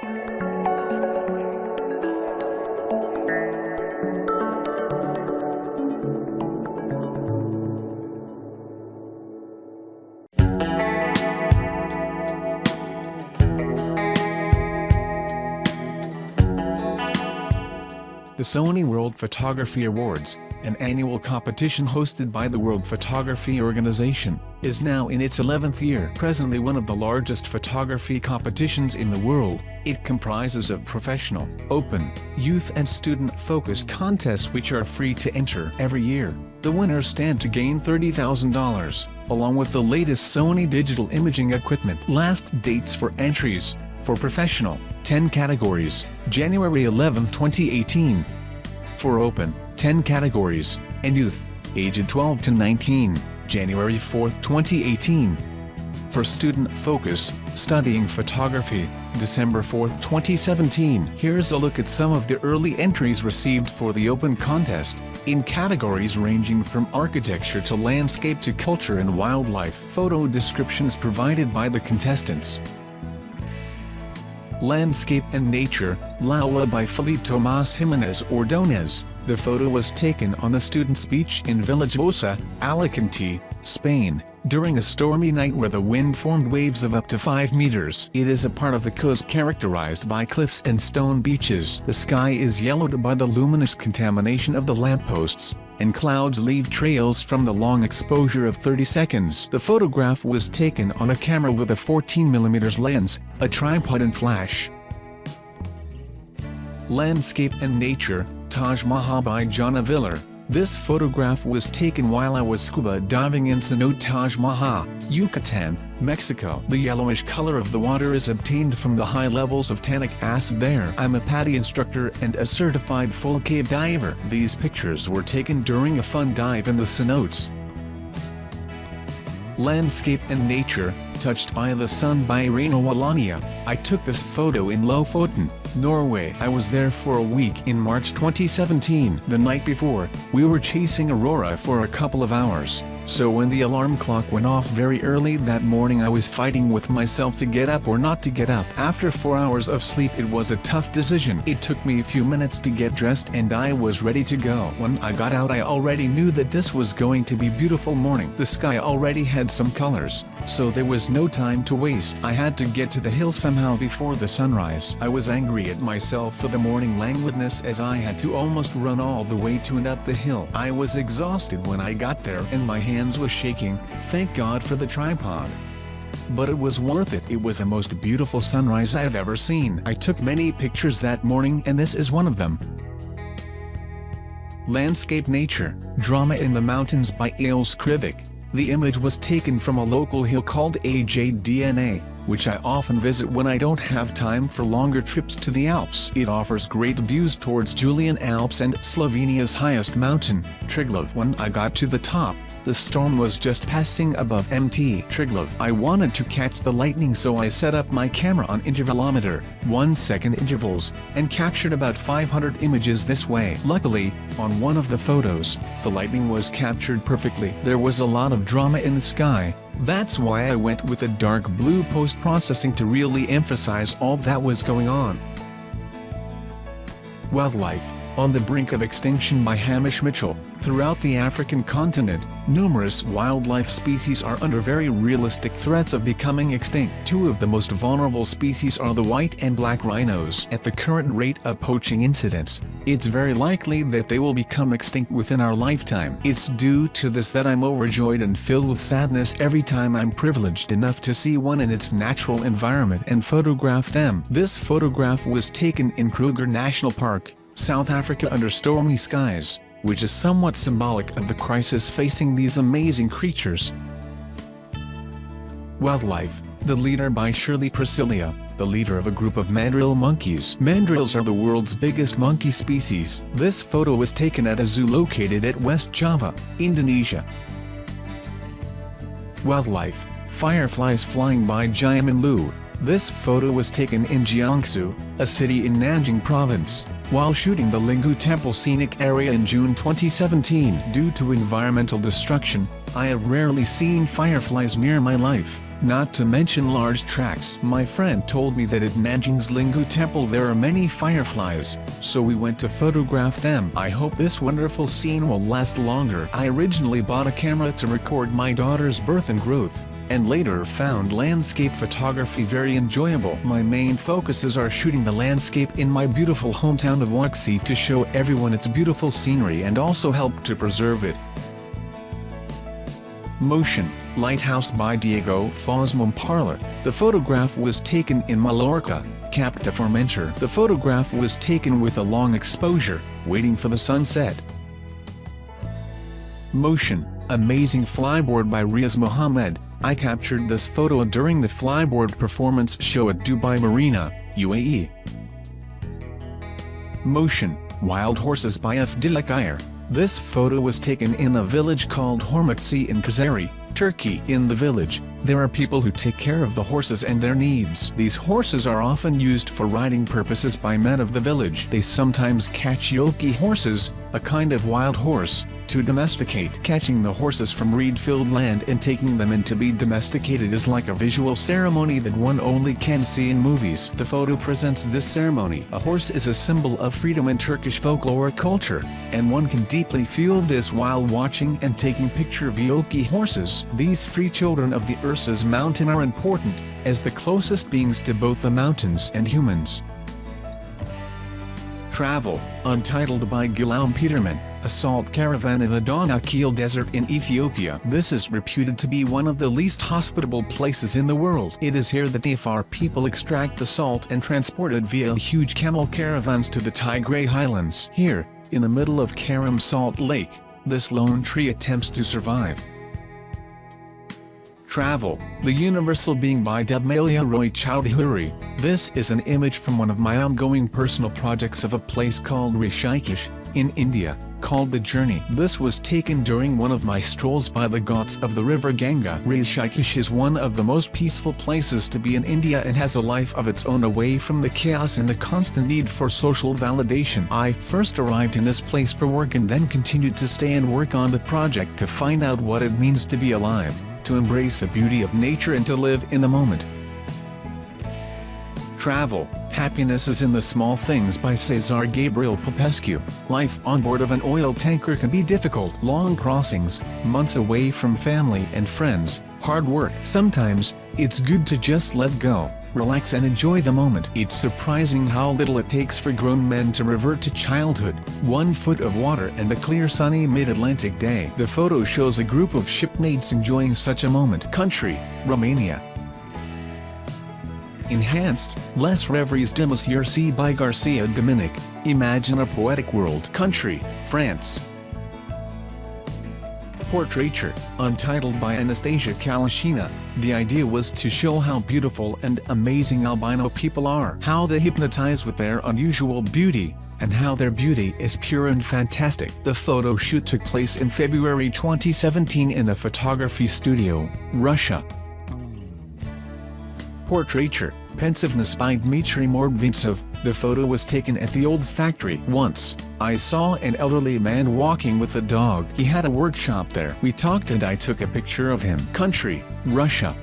The Sony World Photography Awards, an annual competition hosted by the World Photography Organization, is now in its 11th year. Presently one of the largest photography competitions in the world, it comprises of professional, open, youth and student-focused contests which are free to enter every year. The winners stand to gain $30,000, along with the latest Sony digital imaging equipment. Last dates for entries, for professional, 10 categories, January 11, 2018. For open, 10 categories, and youth, aged 12 to 19, January 4, 2018. For student focus, studying photography, December 4, 2017. Here's a look at some of the early entries received for the open contest, in categories ranging from architecture to landscape to culture and wildlife. Photo descriptions provided by the contestants. Landscape and Nature, Laula by Felipe Tomas Jiménez Ordóñez. The photo was taken on the students' beach in Villajosa, Alicante, Spain, during a stormy night where the wind formed waves of up to 5 meters. It is a part of the coast characterized by cliffs and stone beaches. The sky is yellowed by the luminous contamination of the lampposts, and clouds leave trails from the long exposure of 30 seconds. The photograph was taken on a camera with a 14mm lens, a tripod and flash. Landscape and Nature, Tajma-Ha by Joana Villar. This photograph was taken while I was scuba diving in cenote Tajma-Ha, Yucatan, Mexico. The yellowish color of the water is obtained from the high levels of tannic acid there. I'm a PADI instructor and a certified full cave diver. These pictures were taken during a fun dive in the cenotes. Landscape and Nature, Touched by the Sun by Irena Walania. I took this photo in Lofoten, Norway. I was there for a week in March 2017. The night before, we were chasing aurora for a couple of hours, so when the alarm clock went off very early that morning I was fighting with myself to get up or not to get up. After 4 hours of sleep it was a tough decision. It took me a few minutes to get dressed and I was ready to go. When I got out I already knew that this was going to be a beautiful morning. The sky already had some colors, so there was no time to waste. I had to get to the hill somehow before the sunrise. I was angry at myself for the morning languidness as I had to almost run all the way to and up the hill. I was exhausted when I got there and my hands were shaking, thank God for the tripod. But it was worth it. It was the most beautiful sunrise I have ever seen. I took many pictures that morning and this is one of them. Landscape Nature, Drama in the Mountains by Krivec. The image was taken from a local hill called AJDNA, which I often visit when I don't have time for longer trips to the Alps. It offers great views towards Julian Alps and Slovenia's highest mountain, Triglav. When I got to the top, the storm was just passing above Mt. Triglav. I wanted to catch the lightning so I set up my camera on intervalometer, 1-second intervals, and captured about 500 images this way. Luckily, on one of the photos, the lightning was captured perfectly. There was a lot of drama in the sky. That's why I went with a dark blue post-processing to really emphasize all that was going on. Wildlife, On the Brink of Extinction by Hamish. Throughout the African continent, numerous wildlife species are under very realistic threats of becoming extinct. Two of the most vulnerable species are the white and black rhinos. At the current rate of poaching incidents, it's very likely that they will become extinct within our lifetime. It's due to this that I'm overjoyed and filled with sadness every time I'm privileged enough to see one in its natural environment and photograph them. This photograph was taken in Kruger National Park, South Africa under stormy skies, which is somewhat symbolic of the crisis facing these amazing creatures. Wildlife, The Leader by Shirly. Pricillia, the leader of a group of mandrill monkeys. Mandrills are the world's biggest monkey species. This photo was taken at a zoo located at West Java, Indonesia. Wildlife, Fireflies Flying by Jiamin. This photo was taken in Jiangsu, a city in Nanjing province, while shooting the Lingu Temple scenic area in June 2017. Due to environmental destruction, I have rarely seen fireflies near my life. not to mention large tracts. My friend told me that at Nanjing's Lingu Temple there are many fireflies, so we went to photograph them. I hope this wonderful scene will last longer. I originally bought a camera to record my daughter's birth and growth, and later found landscape photography very enjoyable. My main focuses are shooting the landscape in my beautiful hometown of Wuxi to show everyone its beautiful scenery and also help to preserve it. Motion, Lighthouse by Diego Faus Momparler. The photograph was taken in Mallorca, Cap de Formentor. The photograph was taken with a long exposure, waiting for the sunset. Motion, Amazing Flyboard by Riaz Mohammed. I captured this photo during the flyboard performance show at Dubai Marina, UAE. Motion, Wild Horses by Dilek. This photo was taken in a village called Hormatsi in Cezar, Turkey. In the village, there are people who take care of the horses and their needs. These horses are often used for riding purposes by men of the village. They sometimes catch yoki horses, a kind of wild horse, to domesticate. Catching the horses from reed-filled land and taking them in to be domesticated is like a visual ceremony that one only can see in movies. The photo presents this ceremony. A horse is a symbol of freedom in Turkish folklore culture, and one can deeply feel this while watching and taking picture of yoki horses. These free children of the Ursus mountain are important, as the closest beings to both the mountains and humans. Travel, Untitled by Guillaume Petermann, a salt caravan in the Danakil Desert in Ethiopia. This is reputed to be one of the least hospitable places in the world. It is here that the Afar people extract the salt and transport it via huge camel caravans to the Tigray highlands. Here, in the middle of Karam Salt Lake, this lone tree attempts to survive. Travel, The Universal Being by Debmalia Roy Chowdhury. This is an image from one of my ongoing personal projects of a place called Rishikesh, in India, called The Journey. This was taken during one of my strolls by the ghats of the river Ganga. Rishikesh is one of the most peaceful places to be in India and has a life of its own away from the chaos and the constant need for social validation. I first arrived in this place for work and then continued to stay and work on the project to find out what it means to be alive, to embrace the beauty of nature and to live in the moment. Travel, Happiness is in the Small Things by Cezar Gabriel Popescu. Life on board of an oil tanker can be difficult. Long crossings, months away from family and friends, hard work. Sometimes, it's good to just let go, relax and enjoy the moment. It's surprising how little it takes for grown men to revert to childhood. 1 foot of water and a clear sunny mid-Atlantic day. The photo shows a group of shipmates enjoying such a moment. Country, Romania. Enhanced, Les Rêveries de Monsieur C. by Garcia Dominic. Imagine a poetic world. Country, France. Portraiture, Untitled by Anastasia Kalashina. The idea was to show how beautiful and amazing albino people are, how they hypnotize with their unusual beauty, and how their beauty is pure and fantastic. The photo shoot took place in February 2017 in a photography studio, Russia. Portraiture, Pensiveness by Dmitry Mordvintsov. The photo was taken at the old factory. Once, I saw an elderly man walking with a dog. He had a workshop there. We talked and I took a picture of him. Country, Russia.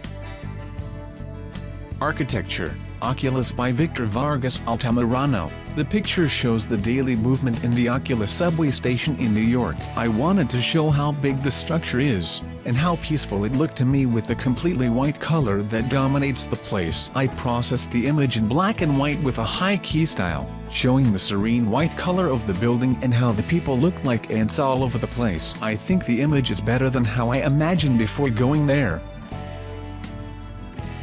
Architecture, Oculus by Victor Vargas Altamirano. The picture shows the daily movement in the Oculus subway station in New York. I wanted to show how big the structure is, and how peaceful it looked to me with the completely white color that dominates the place. I processed the image in black and white with a high-key style, showing the serene white color of the building and how the people looked like ants all over the place. I think the image is better than how I imagined before going there.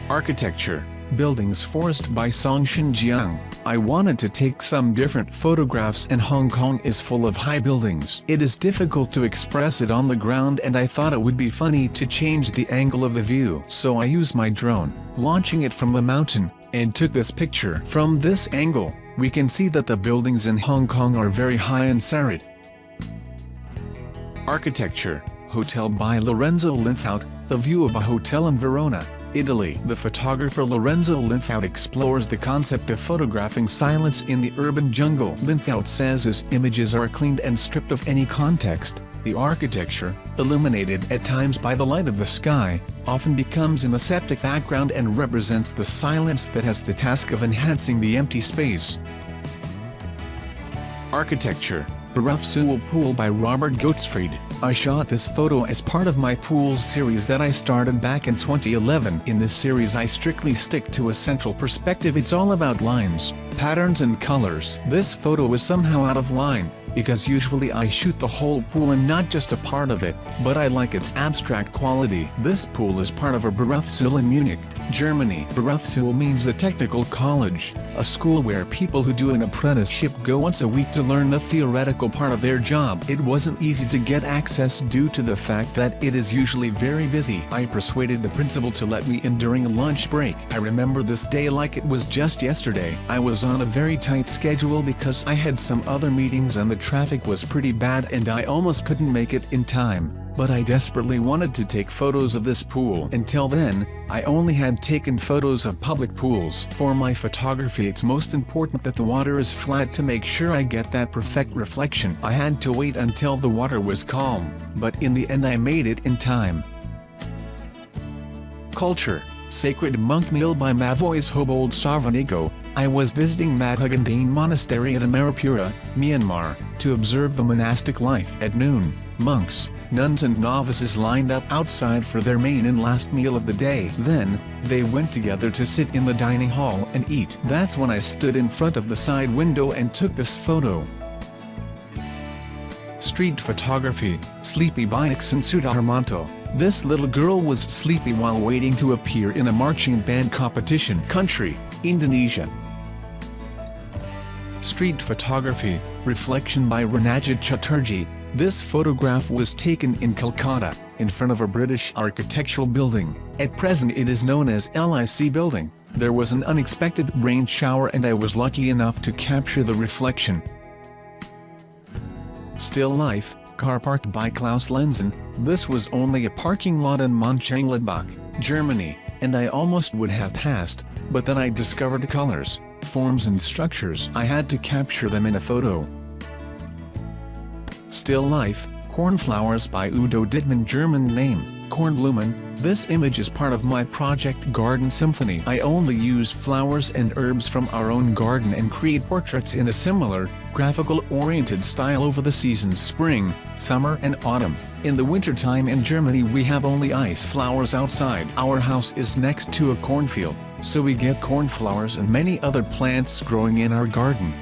Architecture, Buildings Forest by Songshin Jiang. I wanted to take some different photographs and Hong Kong is full of high buildings. It is difficult to express it on the ground and I thought it would be funny to change the angle of the view. So I used my drone, launching it from the mountain, and took this picture. From this angle, we can see that the buildings in Hong Kong are very high and serried. Architecture, Hotel by Lorenzo Linfout. The view of a hotel in Verona, Italy. The photographer Lorenzo Linfout explores the concept of photographing silence in the urban jungle. Linfout says his images are cleaned and stripped of any context, The architecture, illuminated at times by the light of the sky, often becomes an aseptic background and represents the silence that has the task of enhancing the empty space. Architecture, Barufsul Pool by Robert Gottesfried. I shot this photo as part of my pools series that I started back in 2011. In this series I strictly stick to a central perspective. It's all about lines, patterns and colors. This photo is somehow out of line, because usually I shoot the whole pool and not just a part of it, but I like its abstract quality. This pool is part of a Berufsschule in Munich, Germany. Berufsschule means a technical college, a school where people who do an apprenticeship go once a week to learn the theoretical part of their job. It wasn't easy to get access due to the fact that it is usually very busy. I persuaded the principal to let me in during a lunch break. I remember this day like it was just yesterday. I was on a very tight schedule because I had some other meetings and the traffic was pretty bad and I almost couldn't make it in time. But I desperately wanted to take photos of this pool. Until then, I only had taken photos of public pools. For my photography it's most important that the water is flat to make sure I get that perfect reflection. I had to wait until the water was calm, but in the end I made it in time. Culture, Sacred Monk Meal by Mavois Hobold Sarvanigo. I was visiting Madhugandane Monastery at Amarapura, Myanmar, to observe the monastic life. At noon, monks, nuns and novices lined up outside for their main and last meal of the day. Then, they went together to sit in the dining hall and eat. That's when I stood in front of the side window and took this photo. Street photography, Sleepy by Nixon Sudarmanto. This little girl was sleepy while waiting to appear in a marching band competition. Country, Indonesia. Street photography, Reflection by Ranajit-Chatterjee. This photograph was taken in Calcutta, in front of a British architectural building. At present it is known as LIC Building. There was an unexpected rain shower and I was lucky enough to capture the reflection. Still life, Car parked by Klaus Lenzen. This was only a parking lot in Mönchengladbach, Germany, and I almost would have passed, but then I discovered colors, forms and structures. I had to capture them in a photo. Still life, Cornflowers by Udo Dittmann. German name, Kornblumen. This image is part of my project Garden Symphony. I only use flowers and herbs from our own garden and create portraits in a similar, graphical-oriented style over the seasons spring, summer and autumn. In the wintertime in Germany we have only ice flowers outside. Our house is next to a cornfield, so we get cornflowers and many other plants growing in our garden.